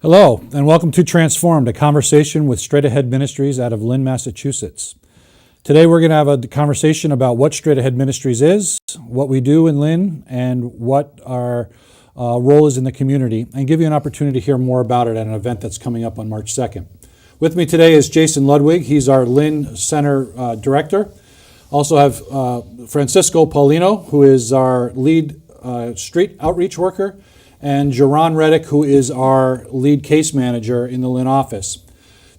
Hello, and welcome to Transformed, a conversation with Straight Ahead Ministries out of Lynn, Massachusetts. Today we're going to have a conversation about what Straight Ahead Ministries is, what we do in Lynn, and what our role is in the community, and give you an opportunity to hear more about it at an event that's coming up on March 2nd. With me today is Jason Ludwig. He's our Lynn Center Director. Also have Francisco Paulino, who is our lead street outreach worker, and Jaron Reddick, who is our lead case manager in the Lynn office.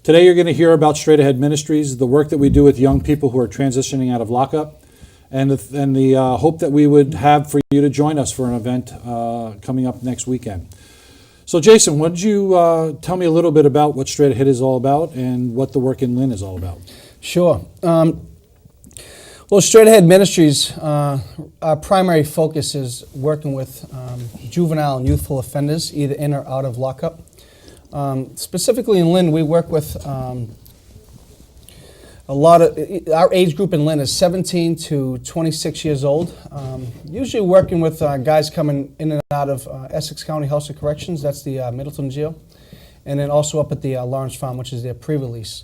Today you're going to hear about Straight Ahead Ministries, the work that we do with young people who are transitioning out of lockup, and the hope that we would have for you to join us for an event coming up next weekend. So Jason, why don't you tell me a little bit about what Straight Ahead is all about and what the work in Lynn is all about? Sure. Well, Straight Ahead Ministries, our primary focus is working with juvenile and youthful offenders, either in or out of lockup. Specifically in Lynn, we work with a lot of, our age group in Lynn is 17 to 26 years old. Usually working with guys coming in and out of Essex County House of Corrections, that's the Middleton Jail, and then also up at the Lawrence Farm, which is their pre-release.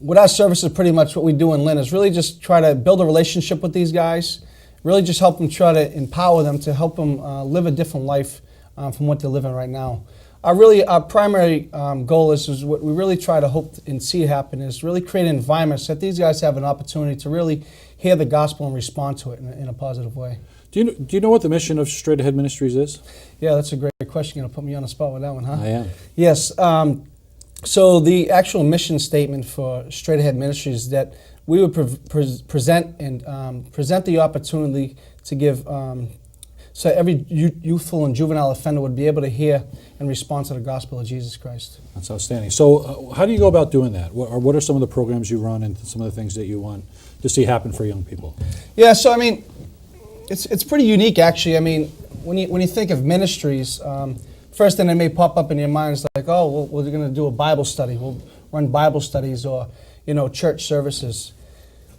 With our services, pretty much what we do in Lynn is really just try to build a relationship with these guys, really just help them, try to empower them to help them live a different life from what they're living right now. Our primary goal is what we really try to hope and see happen is really create an environment so that these guys have an opportunity to really hear the gospel and respond to it in a positive way. Do you know what the mission of Straight Ahead Ministries is? Yeah, that's a great question. You're going to put me on the spot with that one, huh? I am. Yes. So the actual mission statement for Straight Ahead Ministries is that we would present the opportunity to give, so every youthful and juvenile offender would be able to hear and respond to the gospel of Jesus Christ. That's outstanding. So how do you go about doing that? What are some of the programs you run and some of the things that you want to see happen for young people? Yeah, so I mean, it's pretty unique actually. I mean, when you think of ministries, first thing that may pop up in your mind is like, oh, well, we're going to do a Bible study. We'll run Bible studies or, church services.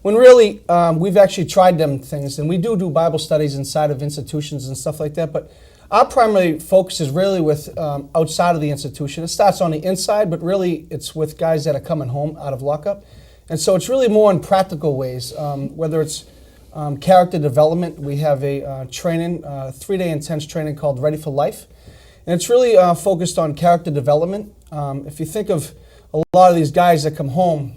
When really, we've actually tried them things, and we do Bible studies inside of institutions and stuff like that, but our primary focus is really with outside of the institution. It starts on the inside, but really it's with guys that are coming home out of lockup. And so it's really more in practical ways, whether it's character development. We have a training, 3-day intense training called Ready for Life. And it's really focused on character development. If you think of a lot of these guys that come home,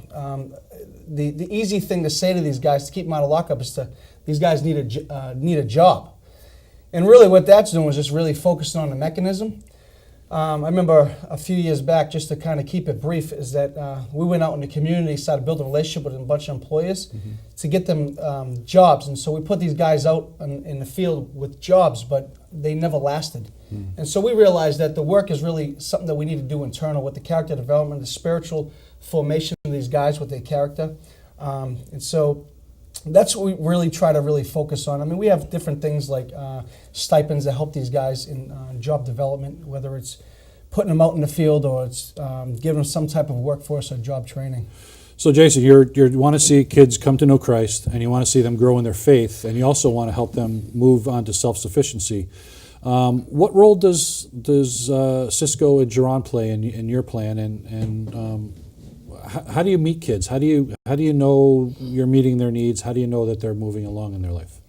the easy thing to say to these guys to keep them out of lockup is these guys need a job. And really what that's doing is just really focusing on the mechanism. I remember a few years back, just to kind of keep it brief, is that we went out in the community, started building a relationship with a bunch of employers to get them jobs. And so we put these guys out in the field with jobs, but they never lasted. And so we realized that the work is really something that we need to do internal with the character development, the spiritual formation of these guys with their character. And so that's what we really try to really focus on. I mean, we have different things like stipends that help these guys in job development, whether it's putting them out in the field or it's giving them some type of workforce or job training. So Jason, you want to see kids come to know Christ, and you want to see them grow in their faith, and you also want to help them move on to self-sufficiency. What role does Cisco and Jaron play in your plan, and how do you meet kids? How do you know you're meeting their needs? How do you know that they're moving along in their life?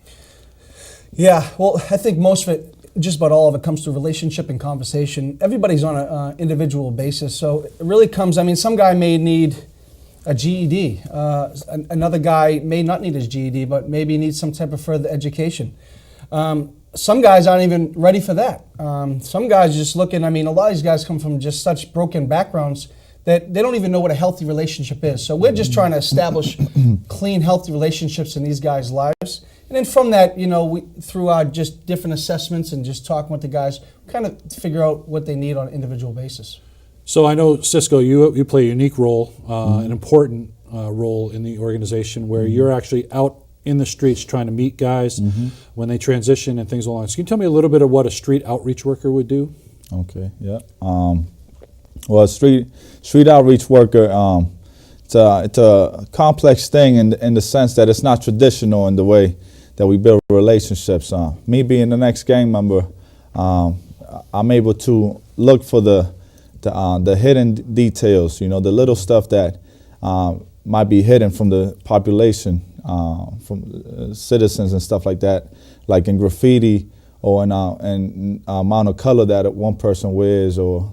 Yeah, well, I think most of it, just about all of it, comes through relationship and conversation. Everybody's on an individual basis, so it really comes, I mean, some guy may need a GED. Another guy may not need his GED, but maybe needs some type of further education. Some guys aren't even ready for that. Some guys just looking, I mean, a lot of these guys come from just such broken backgrounds that they don't even know what a healthy relationship is. So we're just trying to establish clean, healthy relationships in these guys' lives. And then from that, through our just different assessments and just talking with the guys, kind of figure out what they need on an individual basis. So I know, Cisco, you play a unique role, an important role in the organization where you're actually out in the streets trying to meet guys when they transition and things along. So can you tell me a little bit of what a street outreach worker would do? Okay, yeah. Well, a street outreach worker, it's a complex thing in the sense that it's not traditional in the way that we build relationships. Me being the next gang member, I'm able to look for the hidden details, you know, the little stuff that might be hidden from the population, from citizens and stuff like that, like in graffiti or in amount of color that one person wears, or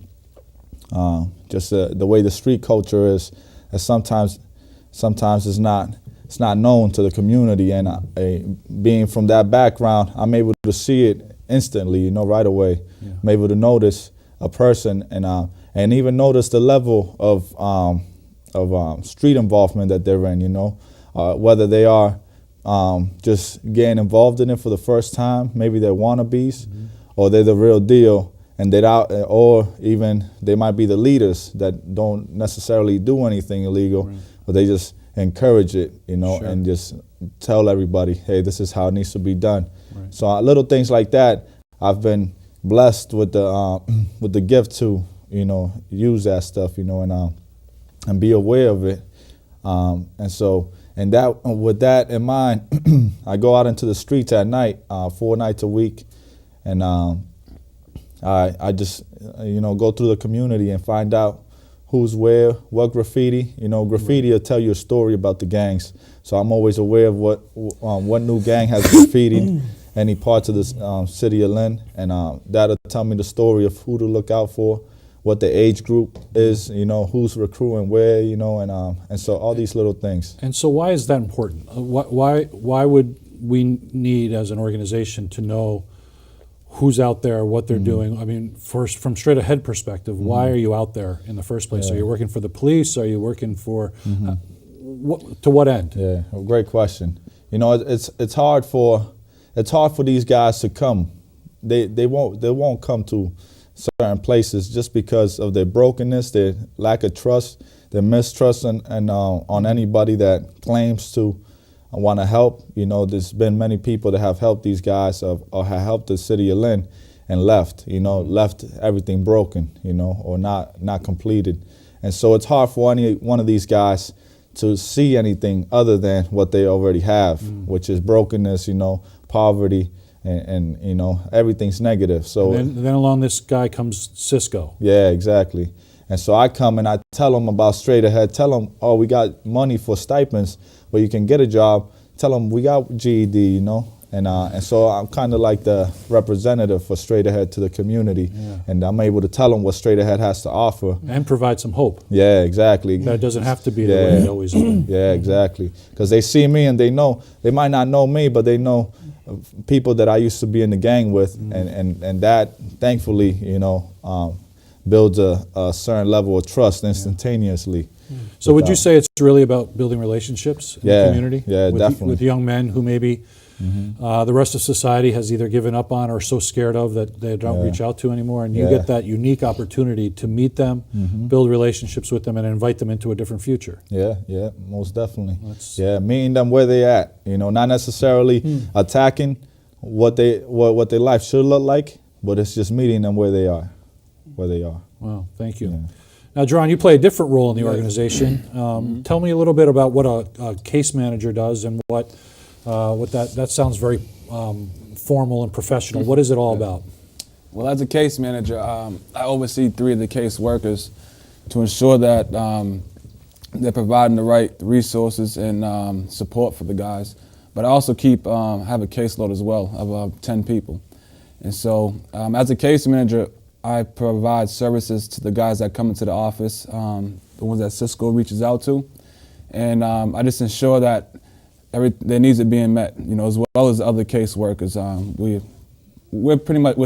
just the way the street culture is. And sometimes it's not known to the community, and being from that background, I'm able to see it instantly, you know, right away. Yeah. I'm able to notice a person and even notice the level of street involvement that they're in, you know, whether they are just getting involved in it for the first time, maybe they're wannabes, or they're the real deal, and or even they might be the leaders that don't necessarily do anything illegal, but they just encourage it, you know, and just tell everybody, hey, this is how it needs to be done. Right. So little things like that, I've been blessed with the gift to, you know, use that stuff, you know, and be aware of it. And so, with that in mind, I go out into the streets at night, 4 nights a week, and I just, you know, go through the community and find out who's where, what graffiti. You know, graffiti will tell you a story about the gangs. So I'm always aware of what new gang has graffitied any parts of the city of Lynn, and that'll tell me the story of who to look out for, what the age group is, you know, who's recruiting where, you know, and so all these little things. And so why is that important? Why would we need as an organization to know who's out there, what they're doing? I mean, first, from straight ahead perspective, why are you out there in the first place? Are you working for the police? Are you working for, to what end? Yeah, well, great question. You know, it's hard for these guys to come. They won't come to certain places just because of their brokenness, their lack of trust, their mistrust on anybody that claims to want to help. You know, there's been many people that have helped these guys or have helped the city of Lynn and left everything broken, you know, or not completed. And so it's hard for any one of these guys to see anything other than what they already have, which is brokenness, you know, poverty, and you know, everything's negative. So and then along this guy comes Cisco. Yeah, exactly. And so I come and I tell them about Straight Ahead. Tell them, oh, we got money for stipends where you can get a job. Tell them we got GED, you know. And so I'm kind of like the representative for Straight Ahead to the community. Yeah. And I'm able to tell them what Straight Ahead has to offer. And provide some hope. Yeah, exactly. That it doesn't have to be the way it always is. Yeah, exactly. Because they see me and they know, they might not know me, but they know people that I used to be in the gang with. And that, thankfully, you know, builds a certain level of trust instantaneously. So would you say it's really about building relationships in the community? Yeah, definitely. With young men who maybe the rest of society has either given up on or so scared of that they don't reach out to anymore, and you get that unique opportunity to meet them, build relationships with them, and invite them into a different future. Yeah, most definitely. Meeting them where they at, you know, not necessarily attacking what their life should look like, but it's just meeting them where they are. Wow, thank you. Yeah. Now, John, you play a different role in the organization. Tell me a little bit about what a case manager does and what that sounds very formal and professional. What is it all about? Well, as a case manager, I oversee 3 of the case workers to ensure that they're providing the right resources and support for the guys. But I also have a caseload as well of 10 people. And so as a case manager, I provide services to the guys that come into the office, the ones that Cisco reaches out to. And I just ensure that their needs are being met, you know, as well as other case workers. We're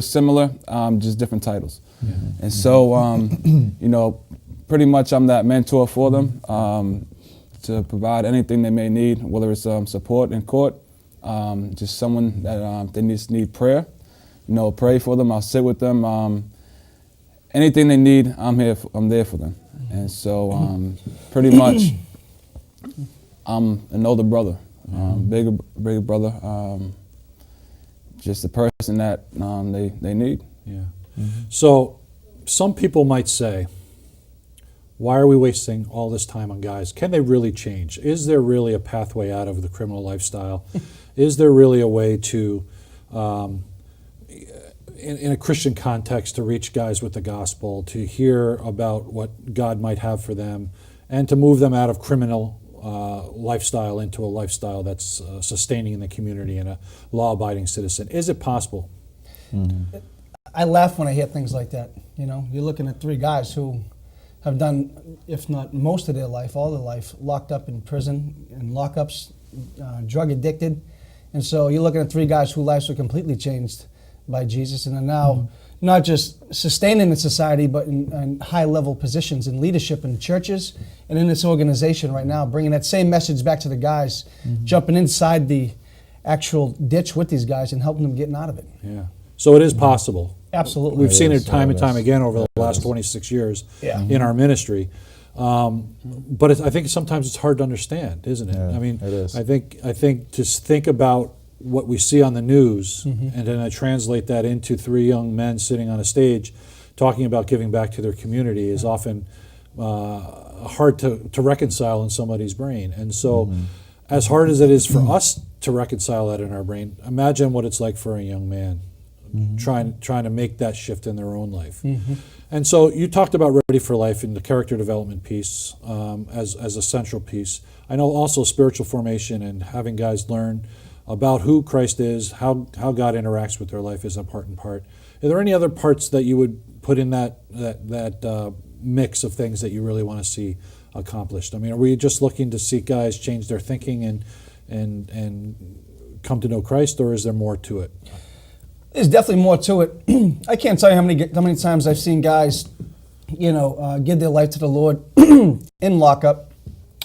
similar, just different titles. And so, you know, pretty much I'm that mentor for them to provide anything they may need, whether it's support in court, just someone that they just need prayer. You know, pray for them. I'll sit with them. Anything they need, I'm there for them. And so, pretty much, I'm an older brother, bigger brother, just the person that they need. Yeah. So, some people might say, why are we wasting all this time on guys? Can they really change? Is there really a pathway out of the criminal lifestyle? Is there really a way to in a Christian context to reach guys with the gospel, to hear about what God might have for them, and to move them out of criminal lifestyle into a lifestyle that's sustaining in the community and a law-abiding citizen. Is it possible? I laugh when I hear things like that. You know, you're looking at three guys who have done, if not most of their life, all their life, locked up in prison and lockups, drug addicted. And so you're looking at three guys whose lives were completely changed by Jesus and are now not just sustaining in society, but in high-level positions in leadership in churches and in this organization right now, bringing that same message back to the guys, jumping inside the actual ditch with these guys and helping them getting out of it. Yeah. So it is possible. Absolutely. We've seen it is, time and yeah, time it is. again over the last 26 years Yeah. in our ministry. But I think sometimes it's hard to understand, isn't it? Yeah, I mean, it is. I think to think about what we see on the news and then I translate that into three young men sitting on a stage talking about giving back to their community is often hard to reconcile in somebody's brain. And so as hard as it is for us to reconcile that in our brain, imagine what it's like for a young man trying to make that shift in their own life. And so you talked about Ready for Life and the character development piece as a central piece. I know also spiritual formation and having guys learn about who Christ is, how God interacts with their life is a part and part. Are there any other parts that you would put in that mix of things that you really want to see accomplished? I mean, are we just looking to see guys change their thinking and come to know Christ, or is there more to it? There's definitely more to it. I can't tell you how many times I've seen guys, give their life to the Lord in lockup,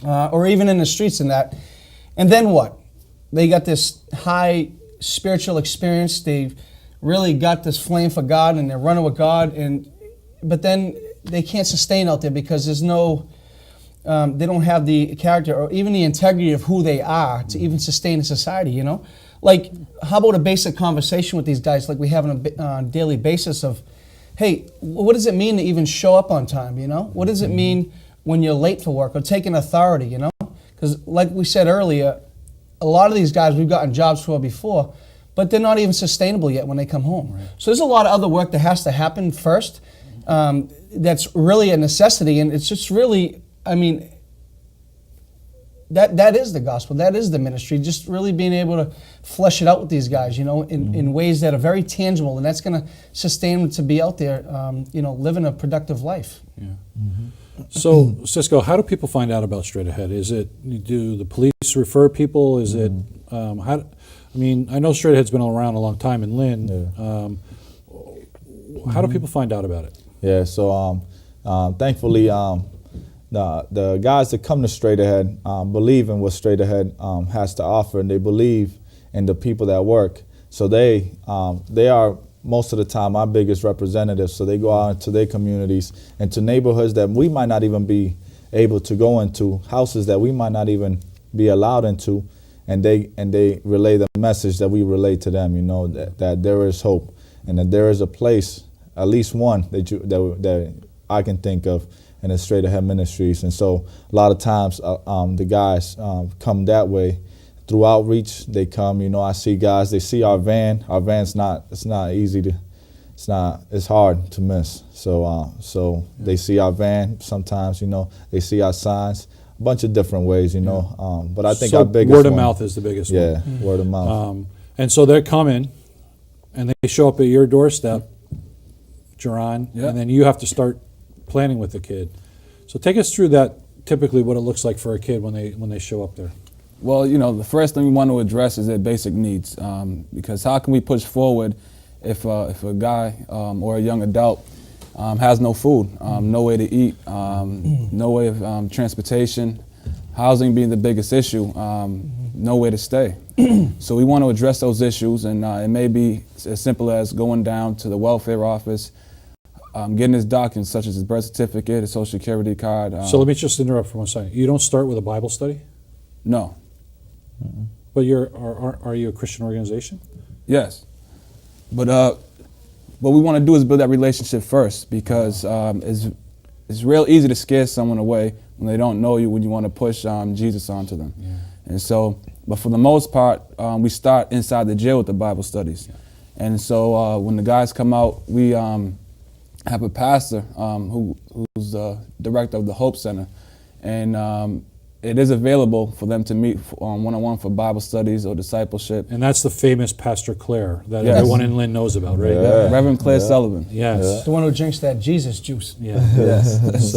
or even in the streets and that. And then what? They got this high spiritual experience. They've really got this flame for God, and they're running with God. But then they can't sustain out there because there's no. They don't have the character or even the integrity of who they are to even sustain in society. You know. Like, how about a basic conversation with these guys like we have on a daily basis of, hey, what does it mean to even show up on time, you know? What does it mean when you're late for work or taking authority, you know? Because like we said earlier, a lot of these guys we've gotten jobs for before, but they're not even sustainable yet when they come home. Right. So there's a lot of other work that has to happen first that's really a necessity, and it's just really, I mean, that is the gospel. That is the ministry. Just really being able to flesh it out with these guys, in ways that are very tangible, and that's going to sustain them to be out there, living a productive life. Yeah. So, Cisco, how do people find out about Straight Ahead? Do the police refer people? Is it I know Straight Ahead's been around a long time in Lynn. Yeah. How do people find out about it? Yeah. So thankfully. The guys that come to Straight Ahead believe in what Straight Ahead has to offer, and they believe in the people that work. So they are most of the time our biggest representatives. So they go out into their communities, into neighborhoods that we might not even be able to go into, houses that we might not even be allowed into, and they relay the message that we relay to them. That there is hope, and that there is a place, at least one that I can think of. And it's Straight Ahead Ministries. And so a lot of times the guys come that way. Through outreach, they come, I see guys, they see our van. Our van's it's hard to miss. So they see our van sometimes, they see our signs, a bunch of different ways, but I think so our biggest word of one, mouth is the biggest one. Yeah, word of mouth. And so they're coming, and they show up at your doorstep, Jerron, Yeah. and then you have to start planning with the kid. So take us through that, typically what it looks like for a kid when they show up there. Well, the first thing we want to address is their basic needs, because how can we push forward if a guy or a young adult has no food, no way to eat, no way of transportation, housing being the biggest issue, no way to stay. So we want to address those issues, and it may be as simple as going down to the welfare office, getting his documents such as his birth certificate, his social security card. So let me just interrupt for 1 second. You don't start with a Bible study? No. But are you a Christian organization? Yes. But what we want to do is build that relationship first, because it's real easy to scare someone away when they don't know you, when you want to push Jesus onto them. Yeah. And so, but for the most part, we start inside the jail with the Bible studies. Yeah. And so when the guys come out, we have a pastor who's the director of the Hope Center, and it is available for them to meet one-on-one for Bible studies or discipleship. And that's the famous Pastor Claire that Yes. everyone in Lynn knows about, right? Yeah. Reverend Claire Sullivan. Yes. The one who drinks that Jesus juice. Yeah. Yes.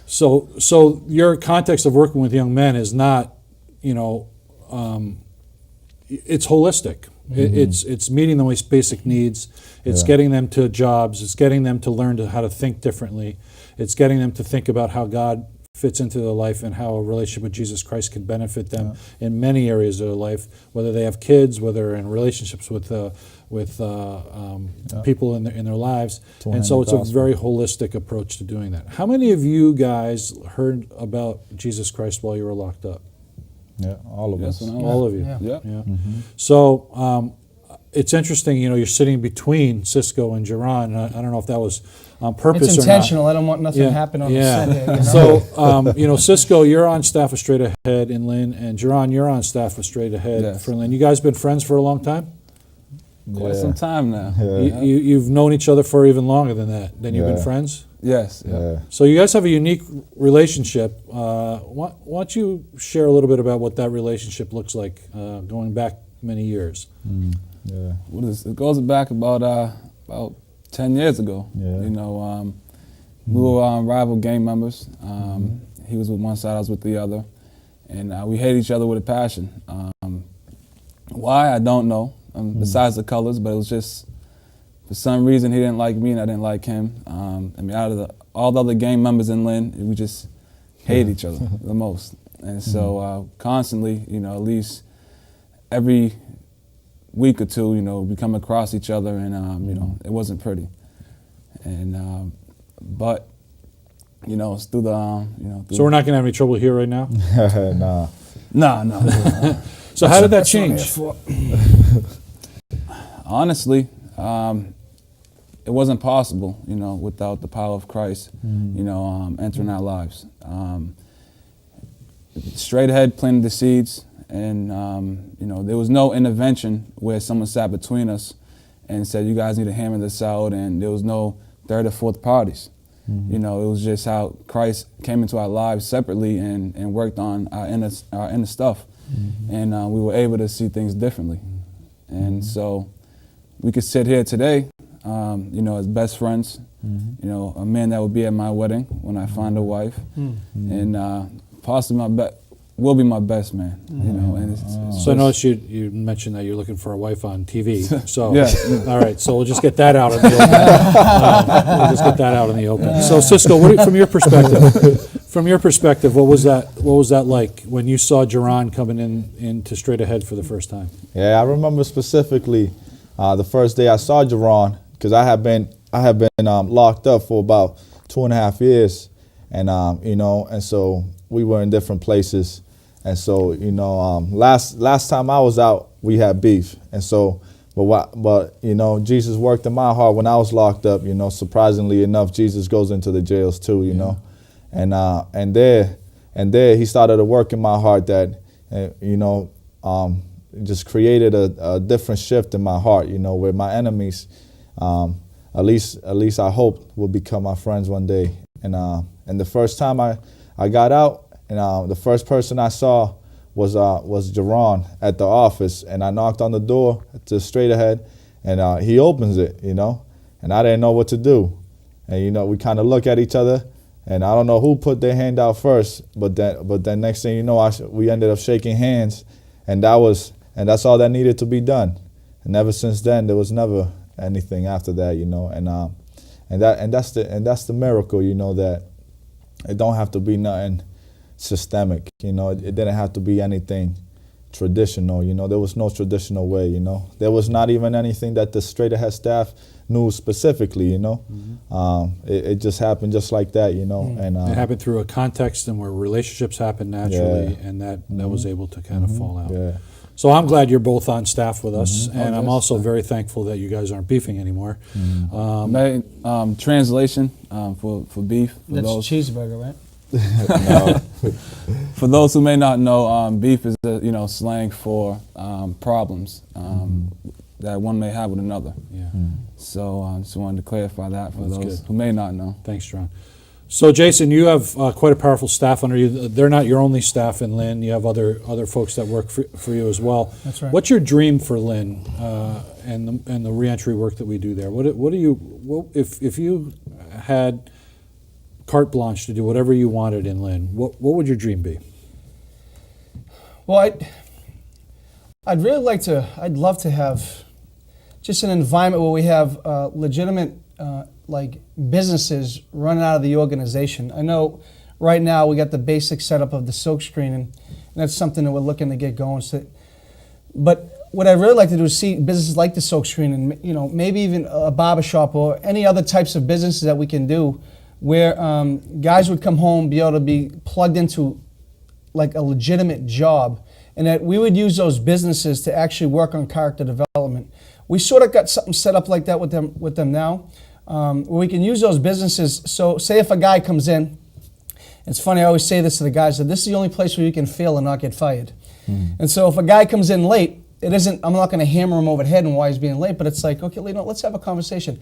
So your context of working with young men is not, it's holistic. It's meeting the most basic needs. It's getting them to jobs. It's getting them to learn how to think differently. It's getting them to think about how God fits into their life and how a relationship with Jesus Christ can benefit them in many areas of their life, whether they have kids, whether in relationships with people in their lives. And so it's a very holistic approach to doing that. How many of you guys heard about Jesus Christ while you were locked up? Yeah, all of us. All of you. Yeah. Yeah. So it's interesting, you're sitting between Cisco and Jaron. And I don't know if that was on purpose It's or intentional. I don't want nothing to happen on the set here. So, Cisco, you're on staff with Straight Ahead in Lynn, and Jaron, you're on staff with Straight Ahead Yes. for Lynn. You guys been friends for a long time? Quite some time now. You've known each other for even longer than that. Then you've been friends? Yes. Yeah. So you guys have a unique relationship. Why don't you share a little bit about what that relationship looks like going back many years? Yeah. It goes back about 10 years ago. Yeah. We were rival gang members. He was with one side, I was with the other, and we hate each other with a passion. Why, I don't know. Besides the colors, but it was just for some reason he didn't like me and I didn't like him. Out of all the other gang members in Lynn, we just hate each other the most. And so constantly, at least every week or two, we come across each other, and it wasn't pretty. And but it's through the So we're not going to have any trouble here right now? Nah. No. So how did that That's what I'm here change? for. Honestly, it wasn't possible, without the power of Christ, entering our lives. Straight Ahead planted the seeds, and there was no intervention where someone sat between us and said, "You guys need to hammer this out," and there was no third or fourth parties. It was just how Christ came into our lives separately and worked on our inner stuff, and we were able to see things differently. And so we could sit here today, as best friends, a man that would be at my wedding when I find a wife, and possibly will be my best man, and So I noticed you mentioned that you're looking for a wife on TV. So, Yeah. all right, so we'll just get that out in the open. So Cisco, from your perspective, what was that like when you saw Jaron coming into Straight Ahead for the first time? Yeah, I remember specifically the first day I saw Jaron, because I have been locked up for about 2.5 years, and and so we were in different places, and so last time I was out, we had beef, and so but Jesus worked in my heart when I was locked up. Surprisingly enough, Jesus goes into the jails too. And there he started to work in my heart that just created a different shift in my heart, where my enemies, at least I hope, will become my friends one day. And the first time I got out, and the first person I saw was Jaron at the office, and I knocked on the door to Straight Ahead, and he opens it, and I didn't know what to do, and we kind of look at each other, and I don't know who put their hand out first, but then next thing you know, we ended up shaking hands, and that's all that needed to be done. And ever since then, there was never anything after that, and that's the miracle, that it don't have to be nothing systemic, it didn't have to be anything traditional, there was no traditional way, there was not even anything that the Straight Ahead staff knew specifically, it just happened just like that, and It happened through a context and where relationships happen naturally, and that was able to kind of fall out. Yeah. So I'm glad you're both on staff with us, and I'm also very thankful that you guys aren't beefing anymore. Translation for beef. That's cheeseburger, right? For those who may not know, beef is slang for problems. that one may have with another. Yeah. So I just wanted to clarify that for That's those good. who may not know. Thanks, John. So, Jason, you have quite a powerful staff under you. They're not your only staff in Lynn. You have other folks that work for you as well. That's right. What's your dream for Lynn and the reentry work that we do there? What do you if you had carte blanche to do whatever you wanted in Lynn? What would your dream be? Well, I'd really like to. I'd love to have just an environment where we have legitimate like businesses running out of the organization. I know right now we got the basic setup of the silk screen, and that's something that we're looking to get going. So, but what I'd really like to do is see businesses like the silk screen, and maybe even a barbershop or any other types of businesses that we can do, where guys would come home, be able to be plugged into like a legitimate job, and that we would use those businesses to actually work on character development. We sort of got something set up like that with them now, where we can use those businesses. So say if a guy comes in, it's funny, I always say this to the guys, that this is the only place where you can fail and not get fired. And so if a guy comes in late, it isn't, I'm not going to hammer him over the head on why he's being late, but it's like, okay, let's have a conversation.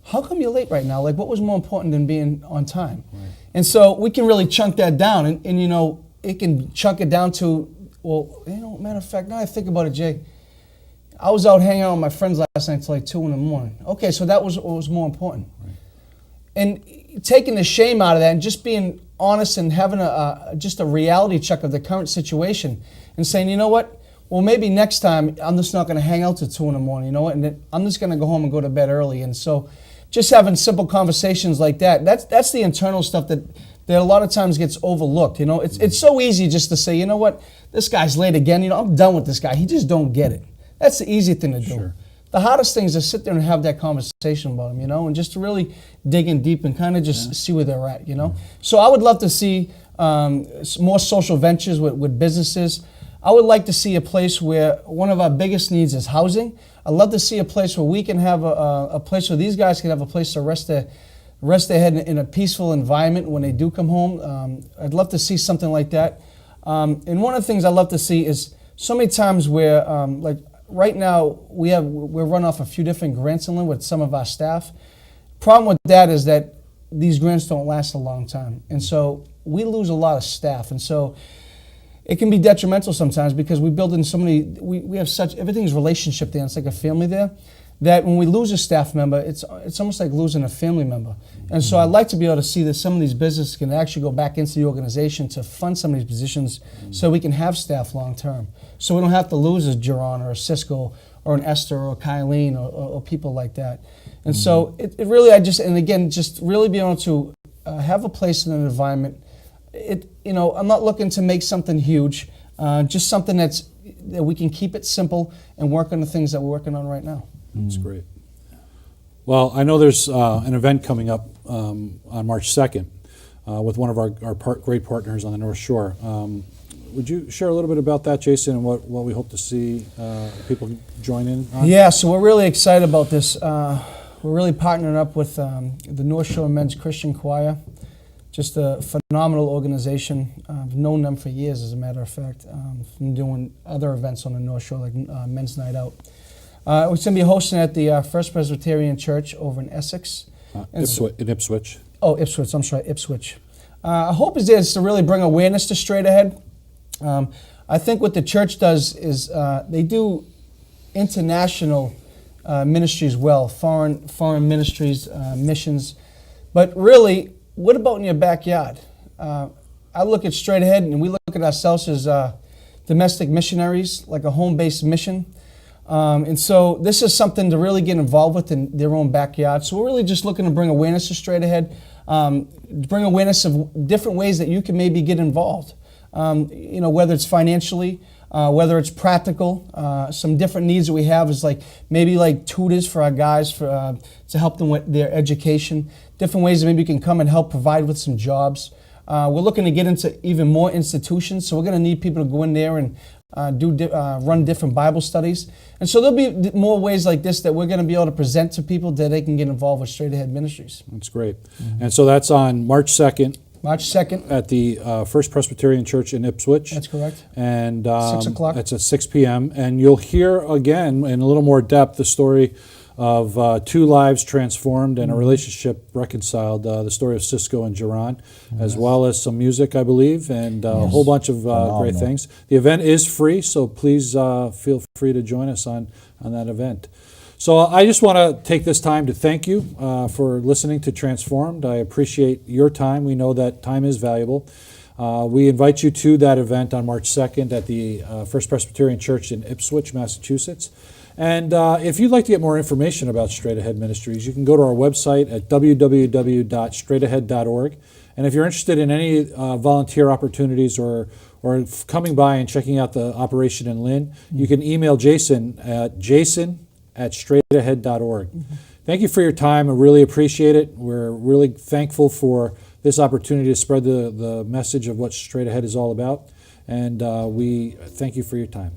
How come you're late right now? Like, what was more important than being on time? Right. And so we can really chunk that down, and it can chunk it down to, well, matter of fact, now I think about it, Jay, I was out hanging out with my friends last night till like 2 in the morning. Okay, so that was what was more important. Right. And taking the shame out of that and just being honest and having just a reality check of the current situation and saying, you know what? Well, maybe next time I'm just not going to hang out till 2 in the morning, you know what? And then I'm just going to go home and go to bed early. And so just having simple conversations like that's the internal stuff that a lot of times gets overlooked. It's so easy just to say, you know what? This guy's late again. I'm done with this guy. He just don't get it. That's the easy thing to do. Sure. The hardest thing is to sit there and have that conversation about them, and just to really dig in deep and kind of just see where they're at, So I would love to see more social ventures with businesses. I would like to see a place where one of our biggest needs is housing. I'd love to see a place where we can have a place where these guys can have a place to rest their head in a peaceful environment when they do come home. I'd love to see something like that. And one of the things I'd love to see is so many times where, like right now, we're run off a few different grants in Lynn with some of our staff. Problem with that is that these grants don't last a long time. And so we lose a lot of staff. And so it can be detrimental sometimes because we build in so many, we have such, everything's relationship there. It's like a family there. That when we lose a staff member, it's almost like losing a family member. And so I'd like to be able to see that some of these businesses can actually go back into the organization to fund some of these positions so we can have staff long term. So we don't have to lose a Geron or a Cisco or an Esther or a Kylene or people like that. And so it really, just really be able to have a place in an environment. I'm not looking to make something huge, just something that we can keep it simple and work on the things that we're working on right now. That's great. Well, I know there's an event coming up on March 2nd with one of our great partners on the North Shore. Would you share a little bit about that, Jason, and what we hope to see people join in on? Yeah, so we're really excited about this. We're really partnering up with the North Shore Men's Christian Choir. Just a phenomenal organization. I've known them for years, as a matter of fact, from doing other events on the North Shore, like Men's Night Out. We're going to be hosting at the First Presbyterian Church over in Essex. In Ipswich. Oh, Ipswich, I'm sorry, Ipswich. Our hope is to really bring awareness to Straight Ahead. I think what the church does is they do international ministries well, foreign ministries, missions. But really, what about in your backyard? I look at Straight Ahead and we look at ourselves as domestic missionaries, like a home-based mission. And so this is something to really get involved with in their own backyard. So we're really just looking to bring awareness to Straight Ahead, bring awareness of different ways that you can maybe get involved. Whether it's financially, whether it's practical, some different needs that we have is maybe tutors for our guys to help them with their education, different ways that maybe you can come and help provide with some jobs. We're looking to get into even more institutions, so we're going to need people to go in there and run different Bible studies. And so there'll be more ways like this that we're going to be able to present to people that they can get involved with Straight Ahead Ministries. That's great. And so that's on March 2nd March 2nd. at the First Presbyterian Church in Ipswich. That's correct. And 6 o'clock. It's at 6 p.m. And you'll hear again in a little more depth the story of two lives transformed and a relationship reconciled. The story of Cisco and Jaron, as well as some music, I believe, and a whole bunch of great things. The event is free, so please feel free to join us on that event. So I just want to take this time to thank you for listening to Transformed. I appreciate your time. We know that time is valuable. We invite you to that event on March 2nd at the First Presbyterian Church in Ipswich, Massachusetts. And if you'd like to get more information about Straight Ahead Ministries, you can go to our website at www.straightahead.org. And if you're interested in any volunteer opportunities or coming by and checking out the operation in Lynn, you can email Jason at straightahead.org. Thank you for your time. I really appreciate it. We're really thankful for this opportunity to spread the message of what Straight Ahead is all about. And we thank you for your time.